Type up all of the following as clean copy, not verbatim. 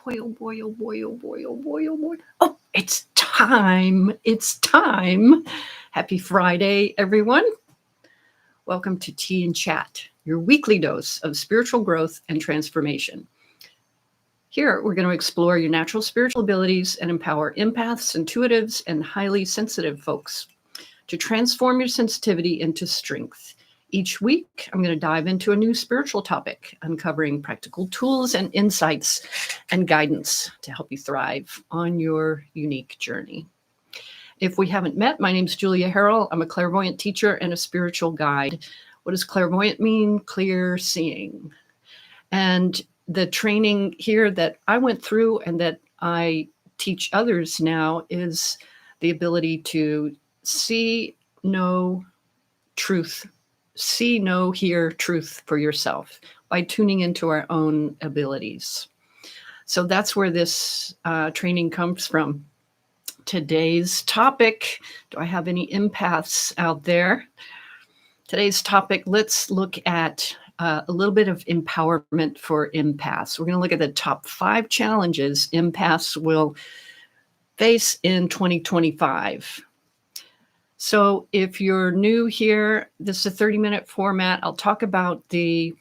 boy, oh boy, oh boy, oh boy, oh boy, oh boy. Oh, it's time. It's time. Happy Friday, everyone. Welcome to Tea and Chat, your weekly dose of spiritual growth and transformation. Here, we're going to explore your natural spiritual abilities and empower empaths, intuitives, and highly sensitive folks to transform your sensitivity into strength. Each week, I'm going to dive into a new spiritual topic, uncovering practical tools and insights and guidance to help you thrive on your unique journey. If we haven't met, my name's Julia Harrell. I'm a clairvoyant teacher and a spiritual guide. What does clairvoyant mean? Clear seeing. And the training here that I went through and that I teach others now is the ability to see, know truth. See, know, hear truth for yourself by tuning into our own abilities. So that's where this training comes from. Today's topic, do I have any empaths out there? Today's topic, let's look at a little bit of empowerment for empaths. We're going to look at the top 5 challenges empaths will face in 2025. So if you're new here, this is a 30-minute format. I'll talk about the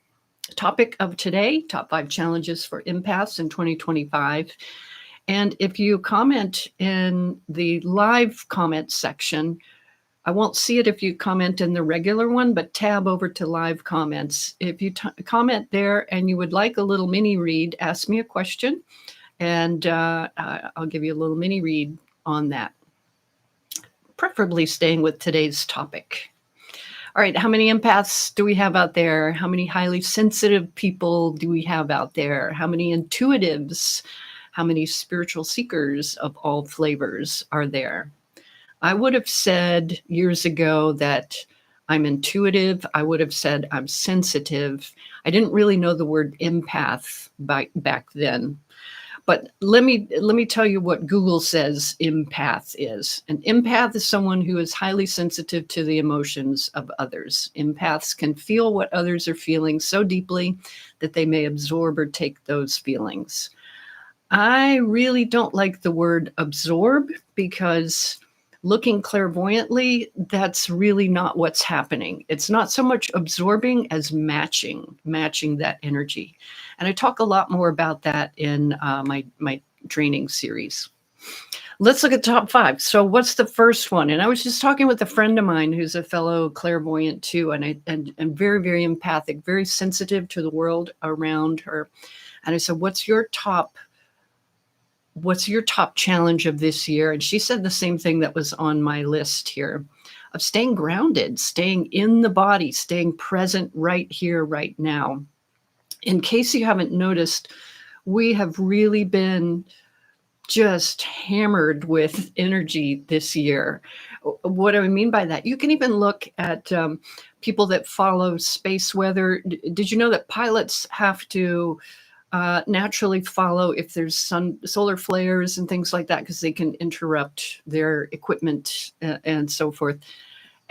topic of today, top 5 challenges for empaths in 2025. And if you comment in the live comment section, I won't see it if you comment in the regular one, but tab over to live comments. If you comment there and you would like a little mini read, ask me a question and I'll give you a little mini read on that. Preferably staying with today's topic. All right, how many empaths do we have out there? How many highly sensitive people do we have out there? How many intuitives? How many spiritual seekers of all flavors are there? I would have said years ago that I'm intuitive. I would have said I'm sensitive. I didn't really know the word empath back then. But let me tell you what Google says empath is. An empath is someone who is highly sensitive to the emotions of others. Empaths can feel what others are feeling so deeply that they may absorb or take those feelings. I really don't like the word absorb because looking clairvoyantly, that's really not what's happening. It's not so much absorbing as matching that energy. And I talk a lot more about that in my training series. Let's look at top 5. So what's the first one? And I was just talking with a friend of mine who's a fellow clairvoyant too, and very, very empathic, very sensitive to the world around her. And I said, what's your top challenge of this year? And she said the same thing that was on my list here of staying grounded, staying in the body, staying present right here, right now. In case you haven't noticed, we have really been just hammered with energy this year. What do I mean by that? You can even look at people that follow space weather. Did you know that pilots have to naturally follow if there's solar flares and things like that, because they can interrupt their equipment and so forth.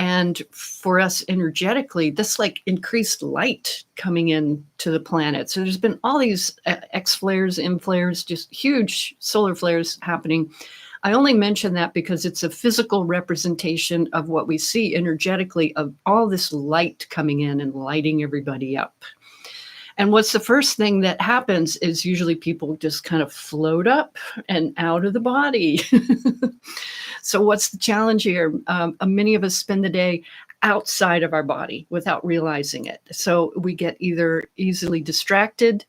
And for us energetically, this like increased light coming in to the planet. So there's been all these X flares, M flares, just huge solar flares happening. I only mention that because it's a physical representation of what we see energetically of all this light coming in and lighting everybody up. And what's the first thing that happens is usually people just kind of float up and out of the body. So what's the challenge here? Many of us spend the day outside of our body without realizing it. So we get either easily distracted,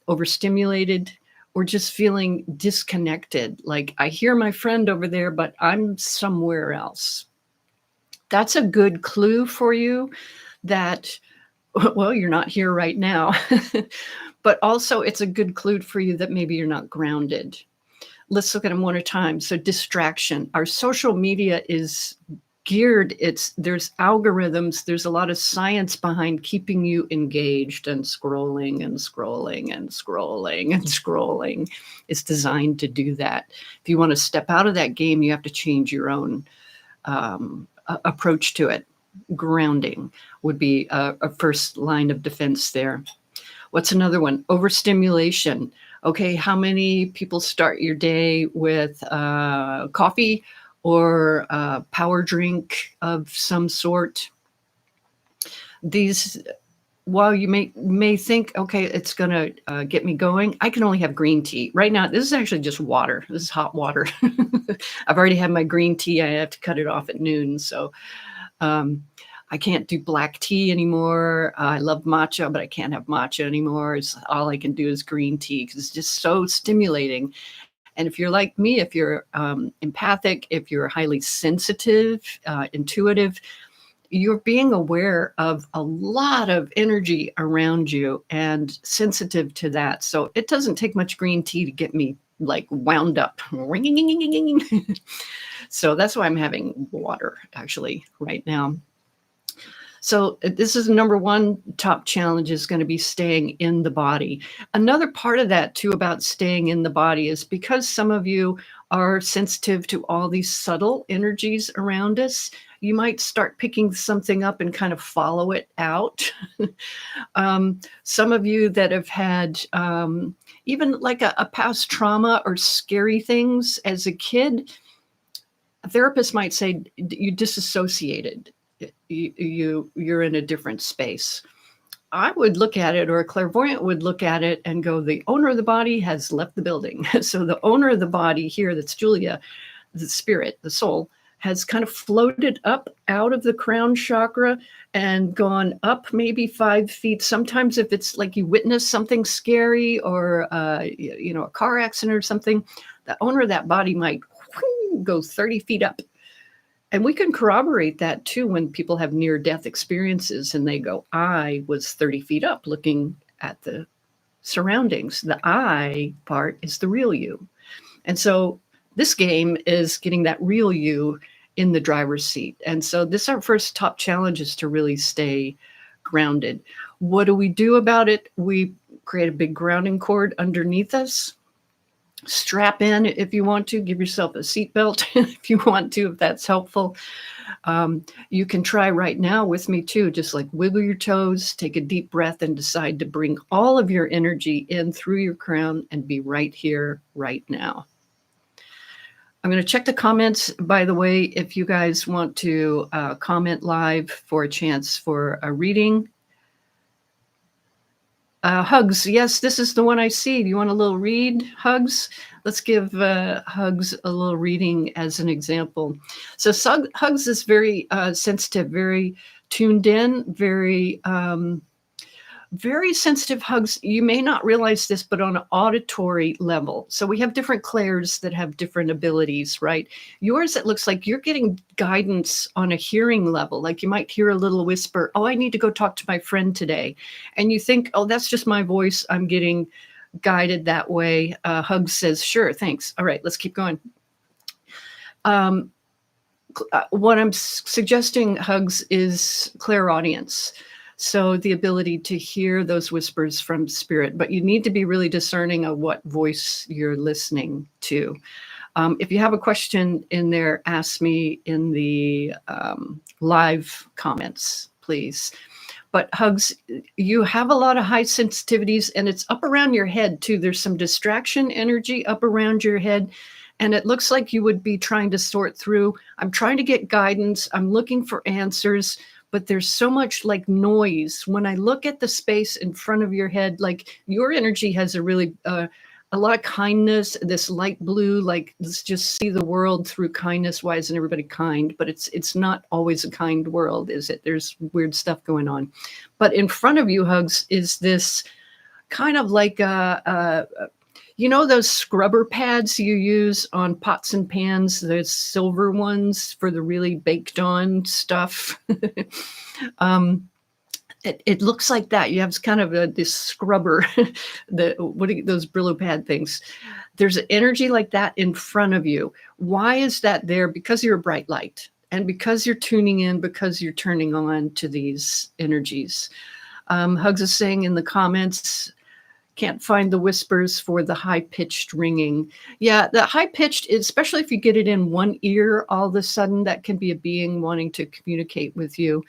overstimulated, or just feeling disconnected. Like I hear my friend over there, but I'm somewhere else. That's a good clue for you that, well, you're not here right now, but also it's a good clue for you that maybe you're not grounded. Let's look at them one at a time. So distraction. Our social media is geared. There's algorithms. There's a lot of science behind keeping you engaged and scrolling and scrolling and scrolling and scrolling. It's designed to do that. If you want to step out of that game, you have to change your own approach to it. Grounding would be a first line of defense there. What's another one? Overstimulation. Okay, how many people start your day with coffee or a power drink of some sort? These, while you may think, okay, it's going to get me going, I can only have green tea. Right now, this is actually just water. This is hot water. I've already had my green tea. I have to cut it off at noon. So um, I can't do black tea anymore. I love matcha, but I can't have matcha anymore. All I can do is green tea because it's just so stimulating. And if you're like me, if you're empathic, if you're highly sensitive, intuitive, you're being aware of a lot of energy around you and sensitive to that. So it doesn't take much green tea to get me like wound up. So that's why I'm having water actually right now. So this is number one top challenge is going to be staying in the body. Another part of that too about staying in the body is because some of you are sensitive to all these subtle energies around us, you might start picking something up and kind of follow it out. Some of you that have had even like a past trauma or scary things as a kid, a therapist might say you disassociated. You're in a different space. I would look at it, or a clairvoyant would look at it and go, the owner of the body has left the building. So the owner of the body here, that's Julia, the spirit, the soul, has kind of floated up out of the crown chakra and gone up maybe 5 feet. Sometimes if it's like you witness something scary or, a car accident or something, the owner of that body might go 30 feet up. And we can corroborate that too when people have near-death experiences and they go, I was 30 feet up looking at the surroundings. The I part is the real you. And so this game is getting that real you in the driver's seat. And so this our first top challenge is to really stay grounded. What do we do about it? We create a big grounding cord underneath us. Strap in if you want to, give yourself a seatbelt if you want to, if that's helpful. You can try right now with me too, just like wiggle your toes, take a deep breath and decide to bring all of your energy in through your crown and be right here, right now. I'm going to check the comments, by the way, if you guys want to comment live for a chance for a reading. Hugs. Yes, this is the one I see. Do you want a little read, Hugs? Let's give Hugs a little reading as an example. So Hugs is very sensitive, very tuned in, very sensitive. Hugs. You may not realize this, but on an auditory level. So we have different clairs that have different abilities, right? Yours, it looks like you're getting guidance on a hearing level. Like you might hear a little whisper, oh, I need to go talk to my friend today. And you think, oh, that's just my voice. I'm getting guided that way. Hugs says, sure, thanks. All right, let's keep going. What I'm suggesting, Hugs, is clairaudience. So the ability to hear those whispers from spirit, but you need to be really discerning of what voice you're listening to. If you have a question in there, ask me in the live comments, please. But Hugs, you have a lot of high sensitivities and it's up around your head too. There's some distraction energy up around your head. And it looks like you would be trying to sort through, I'm trying to get guidance. I'm looking for answers. But there's so much like noise. When I look at the space in front of your head, like your energy has a really, a lot of kindness, this light blue, like let's just see the world through kindness. Why isn't everybody kind? But it's not always a kind world, is it? There's weird stuff going on. But in front of you, Hugs, is this kind of like you know those scrubber pads you use on pots and pans, those silver ones for the really baked on stuff? It looks like that. You have kind of this scrubber, those Brillo pad things. There's an energy like that in front of you. Why is that there? Because you're a bright light and because you're tuning in, because you're turning on to these energies. Hugs is saying in the comments, can't find the whispers for the high-pitched ringing. Yeah, the high-pitched, especially if you get it in one ear all of a sudden, that can be a being wanting to communicate with you.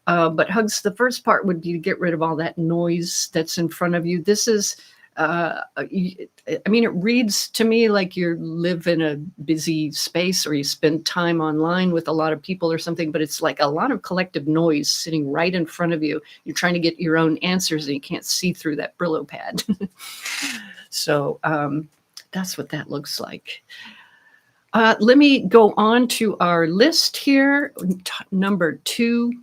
But Hugs, the first part would be to get rid of all that noise that's in front of you. This is I mean, it reads to me like you live in a busy space or you spend time online with a lot of people or something, but it's like a lot of collective noise sitting right in front of you. You're trying to get your own answers and you can't see through that Brillo pad. So that's what that looks like. Let me go on to our list here, number 2.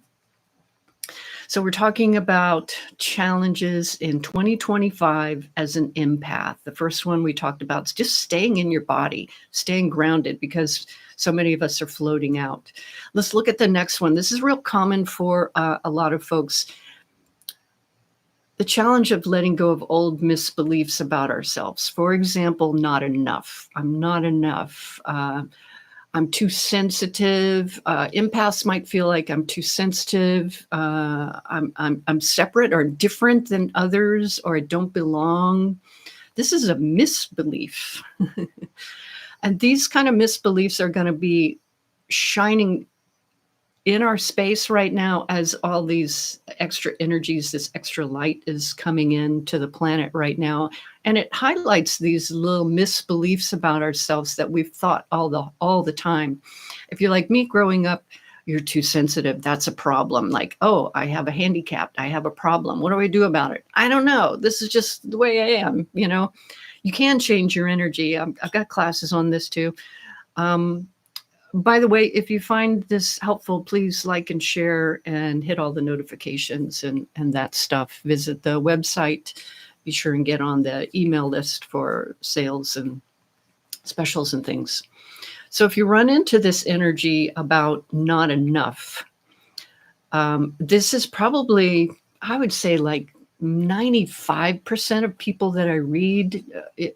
So we're talking about challenges in 2025 as an empath. The first one we talked about is just staying in your body, staying grounded, because so many of us are floating out. Let's look at the next one. This is real common for a lot of folks. The challenge of letting go of old misbeliefs about ourselves. For example, not enough. I'm not enough. I'm too sensitive. Empaths might feel like I'm too sensitive. I'm separate or different than others, or I don't belong. This is a misbelief. And these kind of misbeliefs are going to be shining in our space right now as all these extra energies, this extra light is coming into the planet right now. And it highlights these little misbeliefs about ourselves that we've thought all the time. If you're like me growing up, you're too sensitive. That's a problem. Like, oh, I have a handicap. I have a problem. What do I do about it? I don't know. This is just the way I am. You know, you can change your energy. I've got classes on this too. By the way, if you find this helpful, please like and share and hit all the notifications and that stuff. Visit the website. Be sure and get on the email list for sales and specials and things. So if you run into this energy about not enough, this is probably, I would say, like 95% of people that I read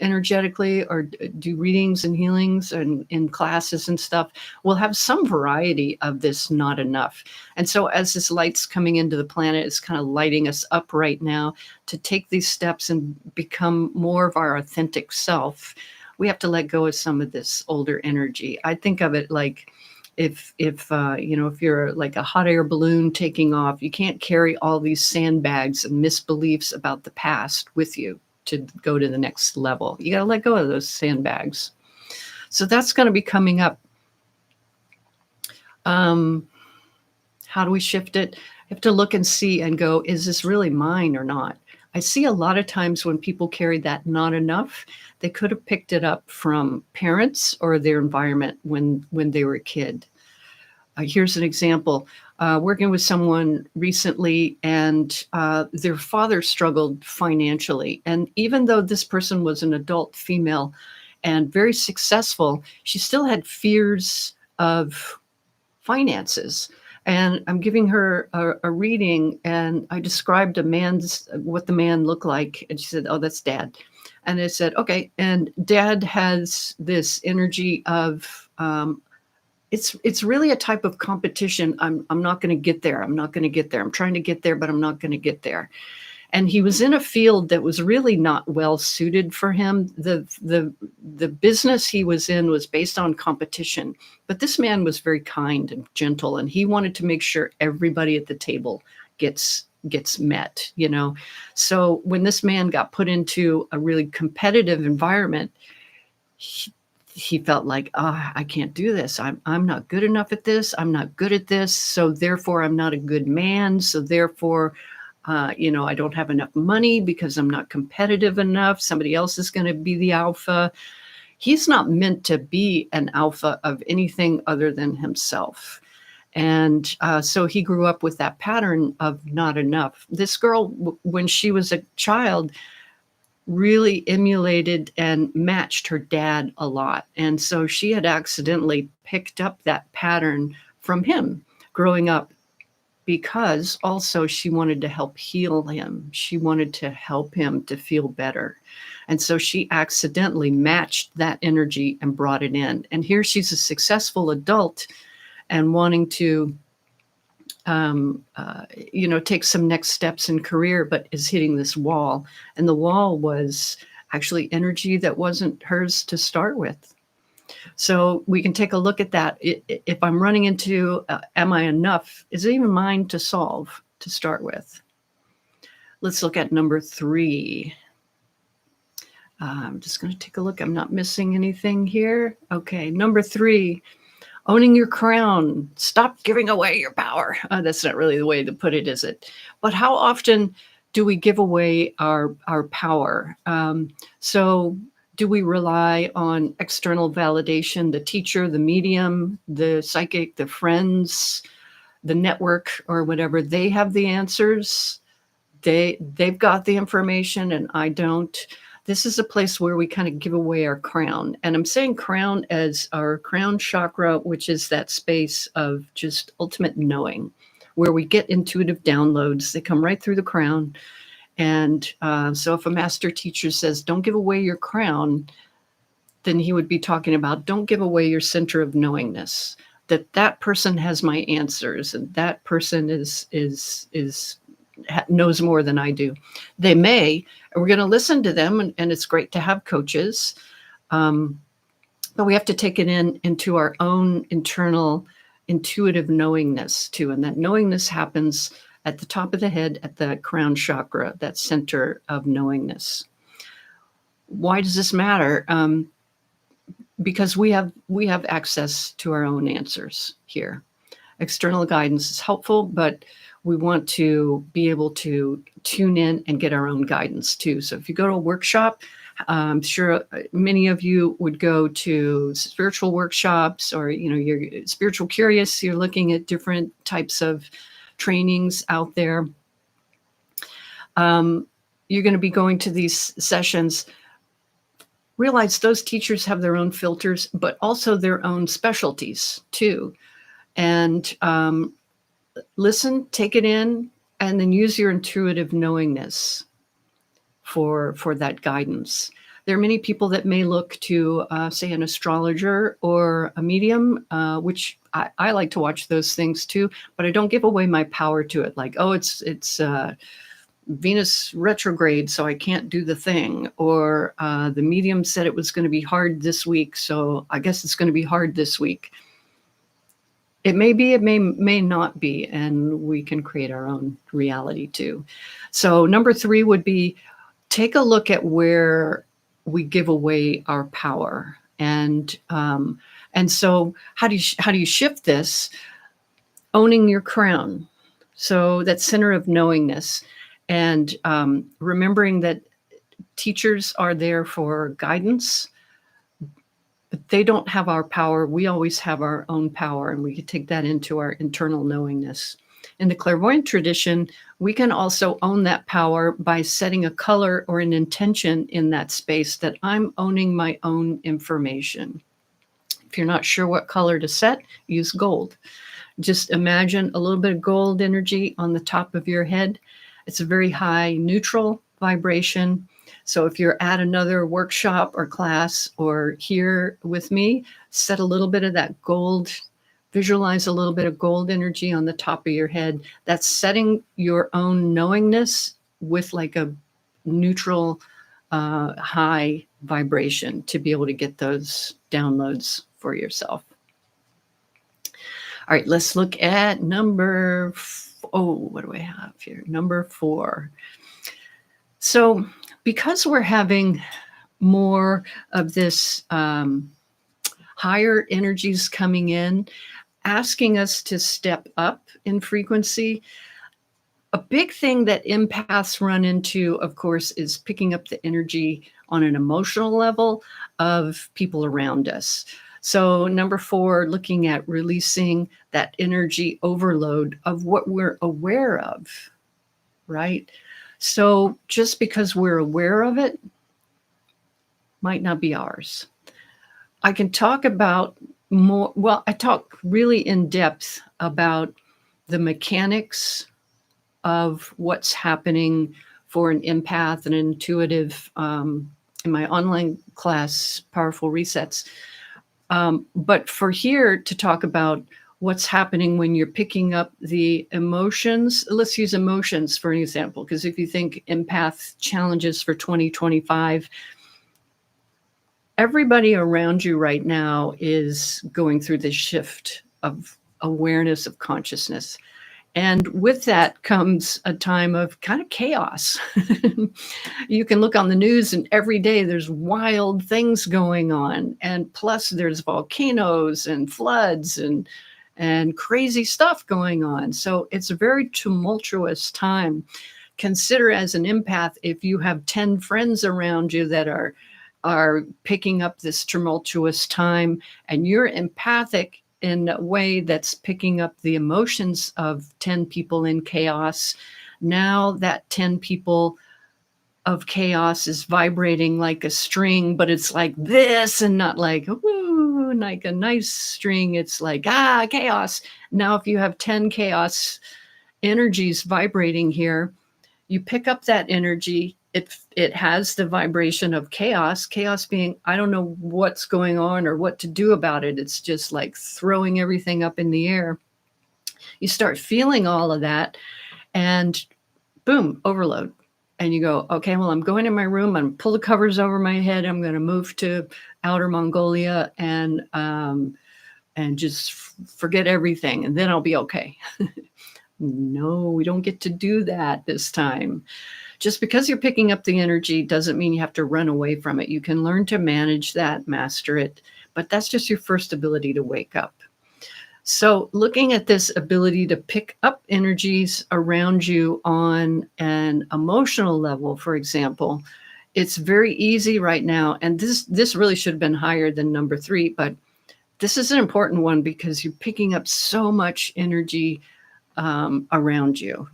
energetically or do readings and healings and in classes and stuff will have some variety of this not enough. And so as this light's coming into the planet, it's kind of lighting us up right now to take these steps and become more of our authentic self. We have to let go of some of this older energy. I think of it like if you're like a hot air balloon taking off, you can't carry all these sandbags and misbeliefs about the past with you to go to the next level. You got to let go of those sandbags. So that's going to be coming up. How do we shift it? You have to look and see and go, is this really mine or not? I see a lot of times when people carry that not enough, they could have picked it up from parents or their environment when they were a kid. Here's an example. Working with someone recently, and their father struggled financially. And even though this person was an adult female and very successful, she still had fears of finances. And I'm giving her a reading, and I described what the man looked like. And she said, oh, that's Dad. And I said, okay. And Dad has this energy of, it's really a type of competition. I'm not going to get there. I'm not going to get there. I'm trying to get there, but I'm not going to get there. And he was in a field that was really not well suited for him. The business he was in was based on competition, but this man was very kind and gentle, and he wanted to make sure everybody at the table gets met, you know. So when this man got put into a really competitive environment, he felt like, I can't do this. I'm not good enough at this. I'm not good at this. So therefore, I'm not a good man. So therefore, I don't have enough money because I'm not competitive enough. Somebody else is going to be the alpha. He's not meant to be an alpha of anything other than himself. And so he grew up with that pattern of not enough. This girl, when she was a child, really emulated and matched her dad a lot. And so she had accidentally picked up that pattern from him growing up, because also she wanted to help heal him. She wanted to help him to feel better. And so she accidentally matched that energy and brought it in. And here she's a successful adult and wanting to, take some next steps in career, but is hitting this wall. And the wall was actually energy that wasn't hers to start with. So we can take a look at that. If I'm running into, am I enough? Is it even mine to solve to start with? Let's look at number 3. I'm just going to take a look. I'm not missing anything here. Okay, number 3, owning your crown. Stop giving away your power. That's not really the way to put it, is it? But how often do we give away our power? So do we rely on external validation, the teacher, the medium, the psychic, the friends, the network, or whatever? They have the answers. They've got the information and I don't. This is a place where we kind of give away our crown. And I'm saying crown as our crown chakra, which is that space of just ultimate knowing, where we get intuitive downloads. They come right through the crown. And so if a master teacher says, don't give away your crown, then he would be talking about, don't give away your center of knowingness, that person has my answers and that person knows more than I do. They may, and we're going to listen to them, and it's great to have coaches, but we have to take it into our own internal intuitive knowingness too, and that knowingness happens at the top of the head, at the crown chakra, that center of knowingness. Why does this matter? Because we have access to our own answers here. External guidance is helpful, but we want to be able to tune in and get our own guidance too. So if you go to a workshop, I'm sure many of you would go to spiritual workshops, or you're spiritual curious, you're looking at different types of trainings out there. You're going to be going to these sessions. Realize those teachers have their own filters, but also their own specialties too. And listen, take it in, and then use your intuitive knowingness for that guidance. There are many people that may look to, say, an astrologer or a medium, which I like to watch those things too, but I don't give away my power to it. Like, oh, it's Venus retrograde, so I can't do the thing. Or the medium said it was going to be hard this week, so I guess it's going to be hard this week. It may be, it may not be, and we can create our own reality too. So number 3 would be, take a look at where we give away our power. And so how do you shift this? Owning your crown. So that center of knowingness, and remembering that teachers are there for guidance, but they don't have our power. We always have our own power, and we can take that into our internal knowingness. In the clairvoyant tradition, we can also own that power by setting a color or an intention in that space that I'm owning my own information. If you're not sure what color to set, use gold. Just imagine a little bit of gold energy on the top of your head. It's a very high neutral vibration. So if you're at another workshop or class or here with me, set a little bit of that gold, visualize a little bit of gold energy on the top of your head. That's setting your own knowingness with like a neutral, high vibration to be able to get those downloads for yourself. All right, let's look at number, what do I have here? Number 4. So because we're having more of this higher energies coming in, asking us to step up in frequency, a big thing that empaths run into, of course, is picking up the energy on an emotional level of people around us. So number 4, looking at releasing that energy overload of what we're aware of, right? So just because we're aware of it might not be ours. I can talk about more, well, I talk really in depth about the mechanics of what's happening for an empath and an intuitive in my online class, Powerful Resets. But for here to talk about what's happening when you're picking up the emotions, let's use emotions for an example, because if you think empath challenges for 2025, everybody around you right now is going through this shift of awareness of consciousness. And with that comes a time of kind of chaos. You can look on the news and every day there's wild things going on. And plus there's volcanoes and floods and crazy stuff going on. So it's a very tumultuous time. Consider as an empath, if you have 10 friends around you that are picking up this tumultuous time and you're empathic in a way that's picking up the emotions of 10 people in chaos, now that 10 people of chaos is vibrating like a string, but it's like this and not like, ooh, like a nice string. It's like, chaos. Now, if you have 10 chaos energies vibrating here, you pick up that energy. It has the vibration of chaos being, I don't know what's going on or what to do about it. It's just like throwing everything up in the air. You start feeling all of that and boom, overload. And you go, okay, well, I'm going in my room. I'm going to pull the covers over my head. I'm going to move to Outer Mongolia and just forget everything. And then I'll be okay. No, we don't get to do that this time. Just because you're picking up the energy doesn't mean you have to run away from it. You can learn to manage that, master it. But that's just your first ability to wake up. So looking at this ability to pick up energies around you on an emotional level, for example, it's very easy right now. And this really should have been higher than number 3, but this is an important one because you're picking up so much energy around you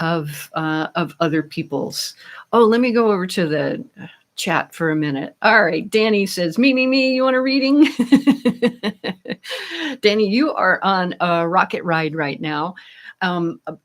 of other people's. Oh, let me go over to the chat for a minute. All right, Danny says, me, you want a reading? Danny, you are on a rocket ride right now.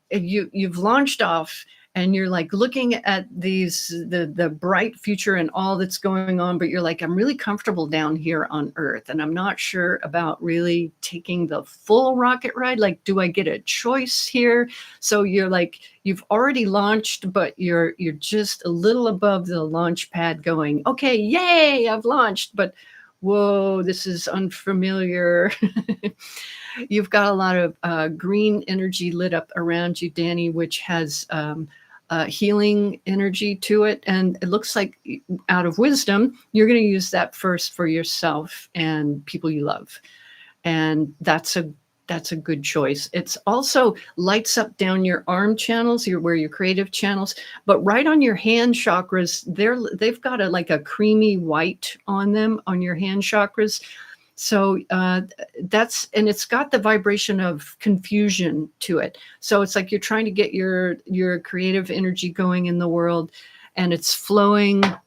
You've launched off and you're like looking at the bright future and all that's going on, but you're like, I'm really comfortable down here on Earth and I'm not sure about really taking the full rocket ride. Like, do I get a choice here? So you're like, you've already launched, but you're just a little above the launch pad going, okay, yay, I've launched, but whoa, this is unfamiliar. You've got a lot of green energy lit up around you, Danny, which has healing energy to it. And it looks like out of wisdom, you're going to use that first for yourself and people you love. And that's a good choice. It's also lights up down your arm channels, where your creative channels, but right on your hand chakras, they've got like a creamy white on them on your hand chakras. So and it's got the vibration of confusion to it. So it's like you're trying to get your creative energy going in the world and it's flowing. You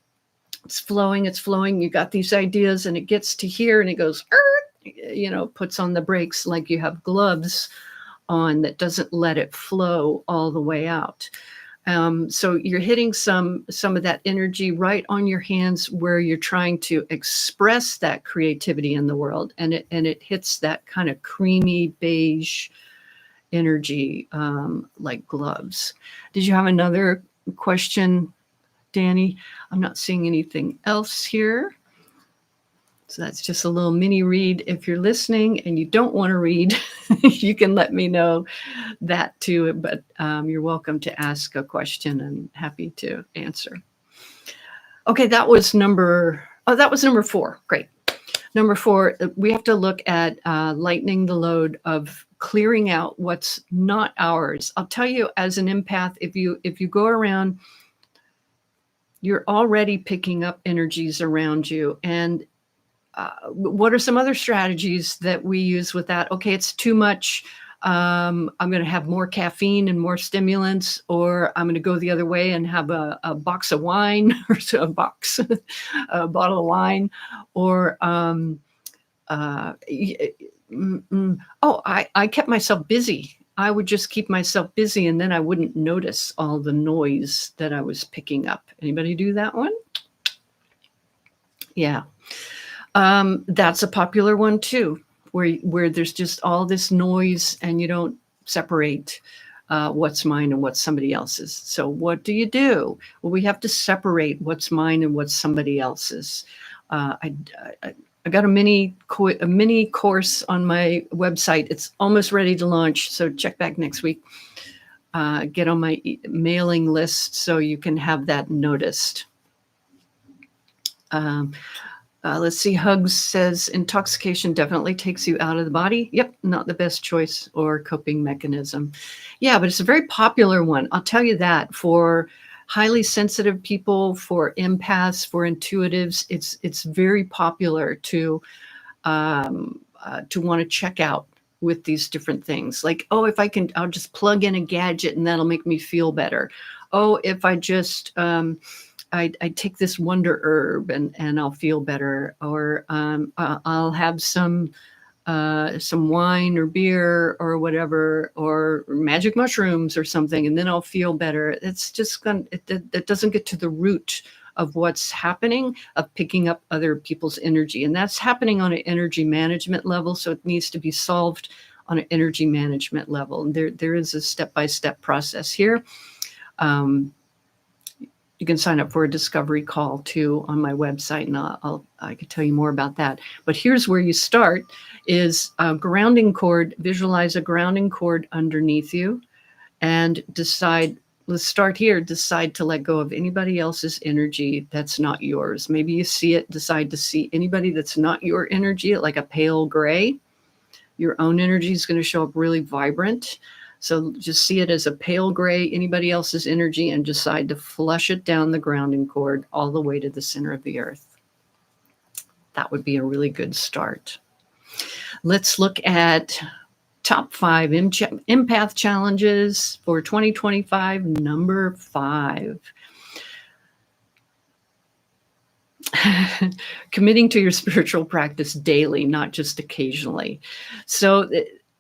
got these ideas and it gets to here and it goes, puts on the brakes like you have gloves on that doesn't let it flow all the way out. So you're hitting some of that energy right on your hands where you're trying to express that creativity in the world, and it hits that kind of creamy beige energy like gloves. Did you have another question, Danny? I'm not seeing anything else here. So that's just a little mini read. If you're listening and you don't want to read, you can let me know that too. But you're welcome to ask a question and happy to answer. Okay, that was number 4. Great. Number 4, we have to look at lightening the load of clearing out what's not ours. I'll tell you, as an empath, if you go around, you're already picking up energies around you. And what are some other strategies that we use with that? Okay, it's too much. I'm going to have more caffeine and more stimulants, or I'm going to go the other way and have a box of wine or a bottle of wine, or I kept myself busy. I would just keep myself busy and then I wouldn't notice all the noise that I was picking up. Anybody do that one? Yeah. That's a popular one too, where there's just all this noise and you don't separate what's mine and what's somebody else's. So what do? Well, we have to separate what's mine and what's somebody else's. I got a mini course on my website. It's almost ready to launch, so check back next week. Get on my mailing list so you can have that noticed. Let's see. Hugs says intoxication definitely takes you out of the body. Yep, not the best choice or coping mechanism. Yeah, but it's a very popular one. I'll tell you that for highly sensitive people, for empaths, for intuitives, it's very popular to want to check out with these different things. Like, oh, if I can, I'll just plug in a gadget and that'll make me feel better. Oh, if I just I take this wonder herb and I'll feel better, or I'll have some wine or beer or whatever, or magic mushrooms or something, and then I'll feel better. It's just it doesn't get to the root of what's happening, of picking up other people's energy. And that's happening on an energy management level. So it needs to be solved on an energy management level. And there is a step-by-step process here. You can sign up for a discovery call too on my website, and I can tell you more about that. But here's where you start: is a grounding cord. Visualize a grounding cord underneath you, and decide. Let's start here. Decide to let go of anybody else's energy that's not yours. Maybe you see it. Decide to see anybody that's not your energy, like a pale gray. Your own energy is going to show up really vibrant. So just see it as a pale gray, anybody else's energy, and decide to flush it down the grounding cord all the way to the center of the earth. That would be a really good start. Let's look at top 5 empath challenges for 2025. Number 5. Committing to your spiritual practice daily, not just occasionally. So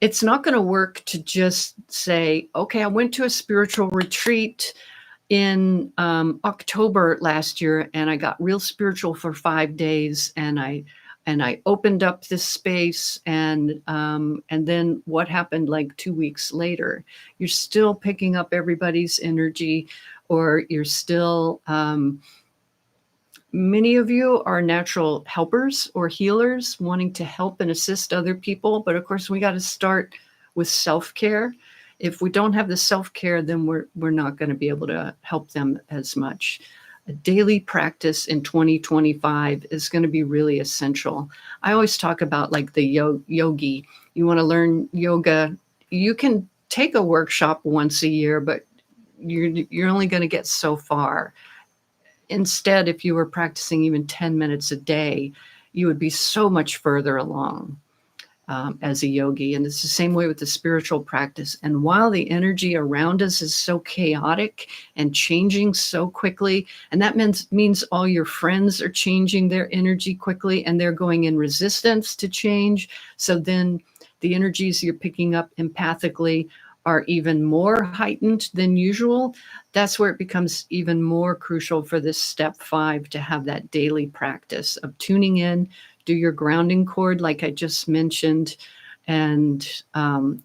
it's not going to work to just say, okay, I went to a spiritual retreat in October last year and I got real spiritual for 5 days, and I opened up this space, and then what happened like 2 weeks later? You're still picking up everybody's energy, or you're still many of you are natural helpers or healers, wanting to help and assist other people. But of course, we got to start with self-care. If we don't have the self-care, then we're not going to be able to help them as much. A daily practice in 2025 is going to be really essential. I always talk about like the yogi. You want to learn yoga, you can take a workshop once a year, but you're only going to get so far. Instead, if you were practicing even 10 minutes a day, you would be so much further along as a yogi. And it's the same way with the spiritual practice. And while the energy around us is so chaotic and changing so quickly, and that means all your friends are changing their energy quickly, and they're going in resistance to change. So then the energies you're picking up empathically are even more heightened than usual. That's where it becomes even more crucial for this step 5 to have that daily practice of tuning in, do your grounding cord, like I just mentioned, and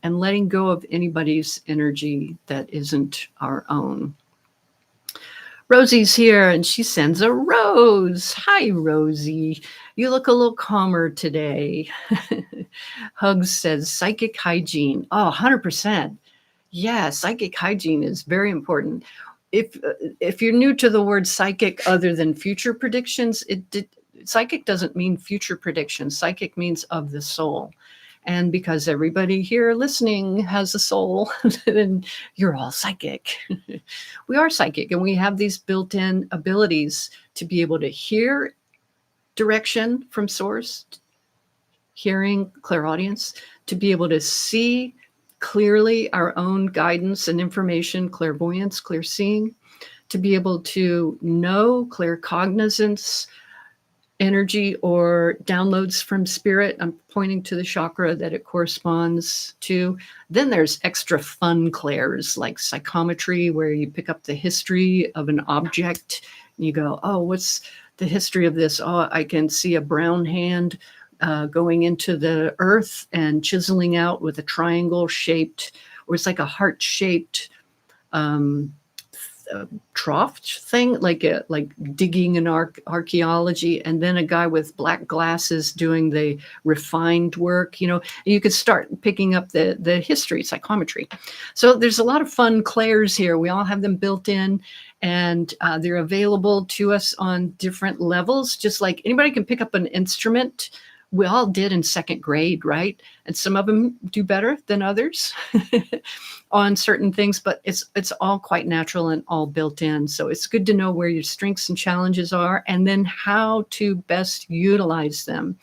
letting go of anybody's energy that isn't our own. Rosie's here, and she sends a rose. Hi, Rosie. You look a little calmer today. Hugs says psychic hygiene. Oh, 100%. Yeah, psychic hygiene is very important. If you're new to the word psychic other than future predictions, psychic doesn't mean future predictions. Psychic means of the soul. And because everybody here listening has a soul, then you're all psychic. We are psychic, and we have these built-in abilities to be able to hear direction from source, hearing, clairaudience, to be able to see clearly our own guidance and information, clairvoyance, clear seeing, to be able to know clear cognizance, energy or downloads from spirit. I'm pointing to the chakra that it corresponds to. Then there's extra fun clairs like psychometry, where you pick up the history of an object. You go, oh, what's the history of this? Oh, I can see a brown hand going into the earth and chiseling out with a triangle shaped, or it's like a heart shaped trough thing, like digging in archaeology, and then a guy with black glasses doing the refined work. You could start picking up the history, psychometry. So there's a lot of fun clairs here. We all have them built in, and they're available to us on different levels. Just like anybody can pick up an instrument. We all did in second grade, right? And some of them do better than others on certain things, but it's all quite natural and all built in. So it's good to know where your strengths and challenges are, and then how to best utilize them.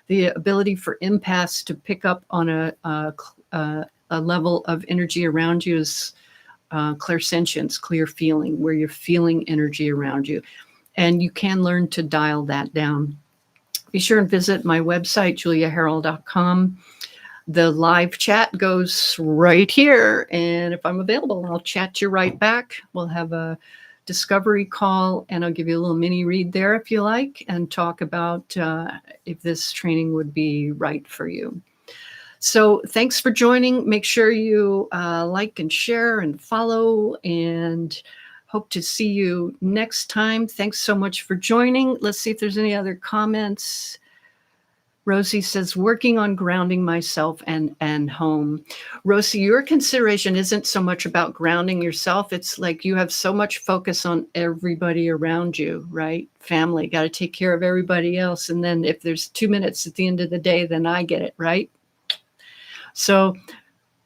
The ability for empaths to pick up on a level of energy around you is clairsentience, clear feeling, where you're feeling energy around you. And you can learn to dial that down. Be sure and visit my website, 𝗕𝗓𝗓𝗓.com. The live chat goes right here. And if I'm available, I'll chat you right back. We'll have a discovery call, and I'll give you a little mini read there if you like, and talk about if this training would be right for you. So thanks for joining. Make sure you like and share and follow, and hope to see you next time. Thanks so much for joining. Let's see if there's any other comments. Rosie says, working on grounding myself and home. Rosie, your consideration isn't so much about grounding yourself. It's like you have so much focus on everybody around you, right? Family, got to take care of everybody else. And then if there's 2 minutes at the end of the day, then I get it, right? So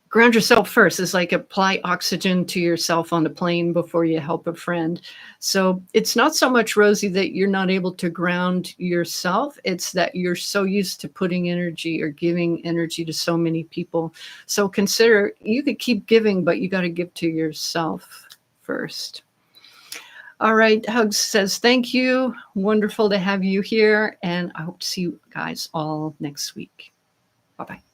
ground yourself first. It's like apply oxygen to yourself on the plane before you help a friend. So it's not so much, Rosie, that you're not able to ground yourself. It's that you're so used to putting energy or giving energy to so many people. So consider, you could keep giving, but you got to give to yourself first. All right. Hugs says, thank you. Wonderful to have you here. And I hope to see you guys all next week. Bye-bye.